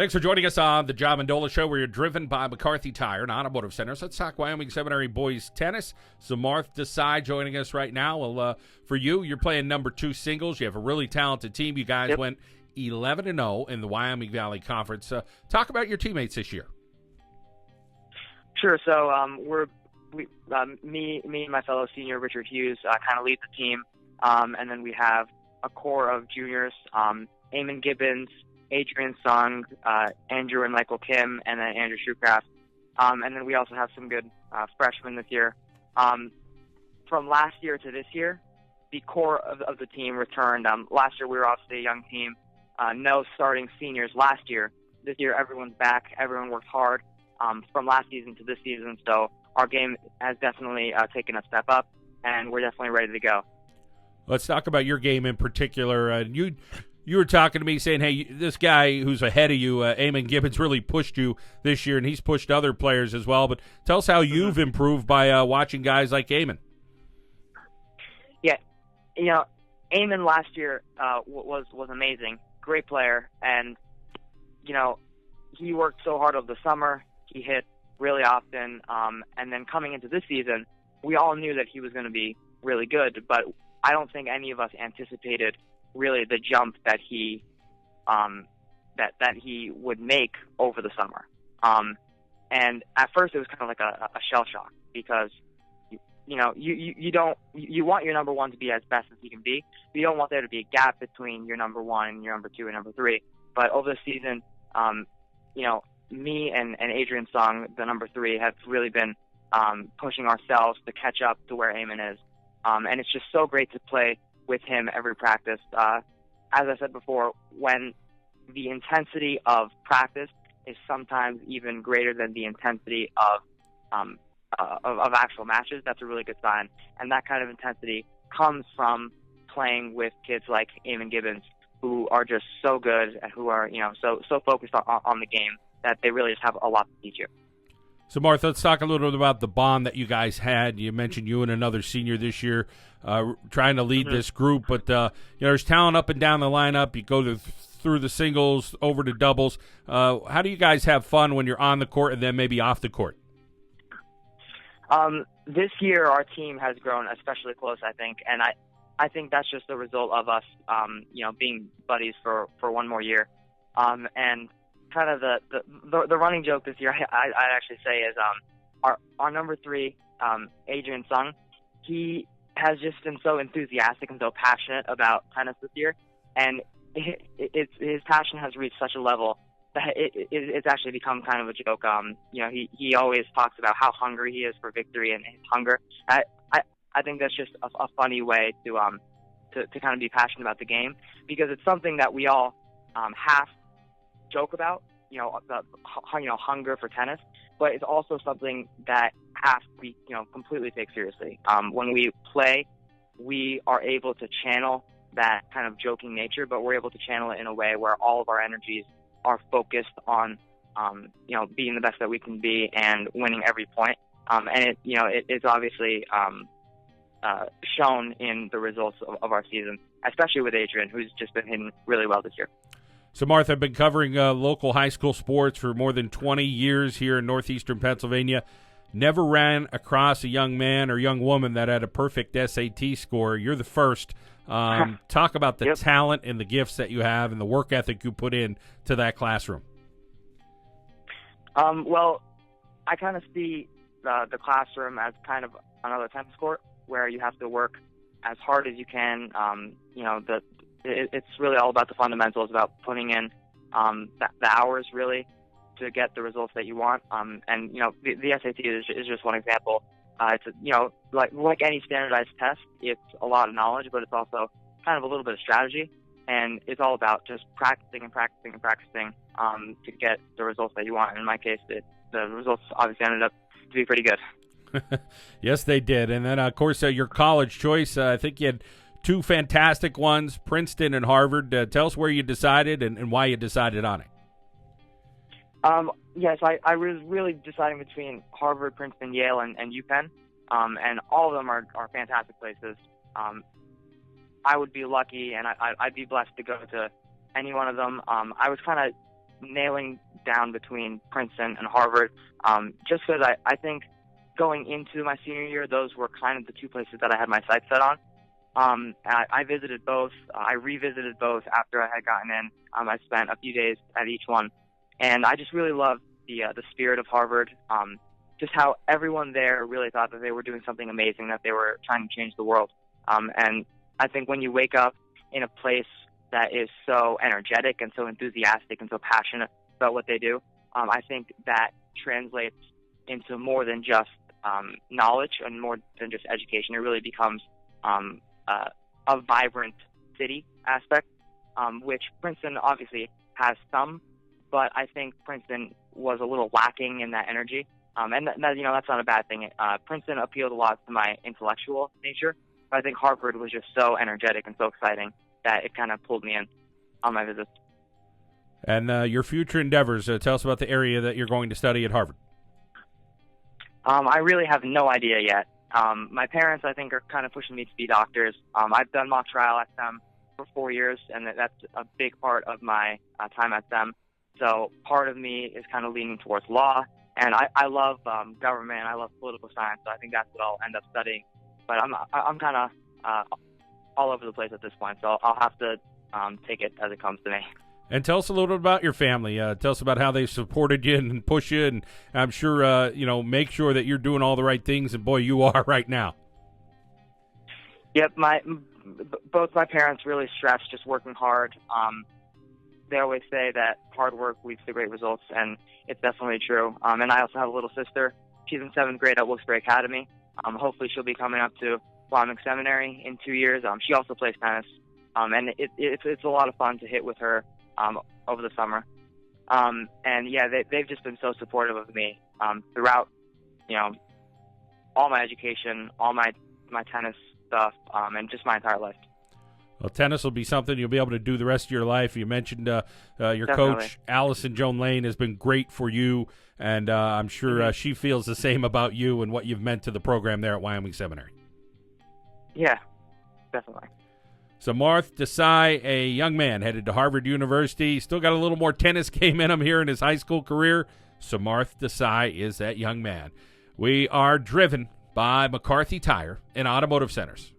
Thanks for joining us on the John Mendola Show, where you're driven by McCarthy Tire and Automotive Centers. Let's talk Wyoming Seminary boys tennis. Samarth Desai joining us right now. Well, for you, you're playing number 2 singles. You have a really talented team. You guys went 11-0 in the Wyoming Valley Conference. Talk about your teammates this year. Sure. So me and my fellow senior Richard Hughes kind of lead the team, and then we have a core of juniors: Eamon Gibbons, Adrian Sung, Andrew and Michael Kim, and then Andrew Shoecraft. And then we also have some good freshmen this year. From last year to this year, the core of the team returned. Last year we were obviously a young team. No starting seniors last year. This year everyone's back. Everyone worked hard from last season to this season. So our game has definitely taken a step up, and we're definitely ready to go. Let's talk about your game in particular. You were talking to me saying, hey, this guy who's ahead of you, Eamon Gibbons, really pushed you this year, and he's pushed other players as well. But tell us how you've improved by watching guys like Eamon. Yeah, Eamon last year was amazing, great player, and he worked so hard over the summer. He hit really often, and then coming into this season, we all knew that he was going to be really good, but I don't think any of us anticipated really the jump that he that he would make over the summer. And at first it was kind of like a shell shock, because you want your number one to be as best as he can be. You don't want there to be a gap between your number one and your number two and number three. But over the season, me and Adrian Sung, the number 3, have really been pushing ourselves to catch up to where Eamon is. And it's just so great to play with him every practice. As I said before, when the intensity of practice is sometimes even greater than the intensity of actual matches, that's a really good sign. And that kind of intensity comes from playing with kids like Eamon Gibbons, who are just so good and who are so focused on the game that they really just have a lot to teach you. So, Martha, let's talk a little bit about the bond that you guys had. You mentioned you and another senior this year trying to lead this group, but there's talent up and down the lineup. You go through the singles, over to doubles. How do you guys have fun when you're on the court and then maybe off the court? This year, our team has grown especially close, I think, and I think that's just the result of us, being buddies for one more year, and kind of the running joke this year, I'd actually say, is our number 3, Adrian Sung. He has just been so enthusiastic and so passionate about tennis this year, and his passion has reached such a level that it's actually become kind of a joke. He always talks about how hungry he is for victory and his hunger. I think that's just a funny way to kind of be passionate about the game, because it's something that we all half joke about, hunger for tennis, but it's also something that has to be, completely take seriously. When we play, we are able to channel that kind of joking nature, but we're able to channel it in a way where all of our energies are focused on, being the best that we can be and winning every point. And it's obviously shown in the results of our season, especially with Adrian, who's just been hitting really well this year. So, Martha, I've been covering local high school sports for more than 20 years here in northeastern Pennsylvania. Never ran across a young man or young woman that had a perfect SAT score. You're the first. Talk about the talent and the gifts that you have and the work ethic you put in to that classroom. Well, I kind of see the classroom as kind of another tennis court where you have to work as hard as you can. It's really all about the fundamentals, about putting in the hours really to get the results that you want. And the SAT is just one example. It's like any standardized test, it's a lot of knowledge, but it's also kind of a little bit of strategy, and it's all about just practicing and practicing and practicing to get the results that you want. In my case, the results obviously ended up to be pretty good. Yes, they did. And then, of course, your college choice. I think you had 2 fantastic ones, Princeton and Harvard. Tell us where you decided and why you decided on it. Yes, I was really deciding between Harvard, Princeton, Yale, and UPenn, and all of them are fantastic places. I would be lucky, and I'd be blessed to go to any one of them. I was kind of nailing down between Princeton and Harvard, just because I think going into my senior year, those were kind of the two places that I had my sights set on. I visited both. I revisited both after I had gotten in. I spent a few days at each one, and I just really loved the spirit of Harvard. Just how everyone there really thought that they were doing something amazing, that they were trying to change the world. And I think when you wake up in a place that is so energetic and so enthusiastic and so passionate about what they do, I think that translates into more than just knowledge and more than just education. It really becomes a vibrant city aspect, which Princeton obviously has some, but I think Princeton was a little lacking in that energy. And that's not a bad thing. Princeton appealed a lot to my intellectual nature, but I think Harvard was just so energetic and so exciting that it kind of pulled me in on my visits. And your future endeavors, tell us about the area that you're going to study at Harvard. I really have no idea yet. My parents, I think, are kind of pushing me to be doctors. I've done mock trial at them for 4 years, and that's a big part of my time at them. So part of me is kind of leaning towards law, and I love government. I love political science, so I think that's what I'll end up studying. But I'm kind of all over the place at this point, so I'll have to take it as it comes to me. And tell us a little bit about your family. Tell us about how they supported you and push you, and I'm sure, make sure that you're doing all the right things, and boy, you are right now. Yep, both my parents really stress just working hard. They always say that hard work leads to great results, and it's definitely true. And I also have a little sister. She's in 7th grade at Wilkes-Barre Academy. Hopefully she'll be coming up to Wyoming Seminary in 2 years. She also plays tennis, and it's a lot of fun to hit with her over the summer. And yeah, they've just been so supportive of me throughout, all my education, all my tennis stuff, and just my entire life. Well, tennis will be something you'll be able to do the rest of your life. You mentioned your Definitely. coach, Allison Joanlanne, has been great for you, and I'm sure she feels the same about you and what you've meant to the program there at Wyoming Seminary. Yeah, definitely. Samarth Desai, a young man headed to Harvard University. Still got a little more tennis game in him here in his high school career. Samarth Desai is that young man. We are driven by McCarthy Tire and Automotive Centers.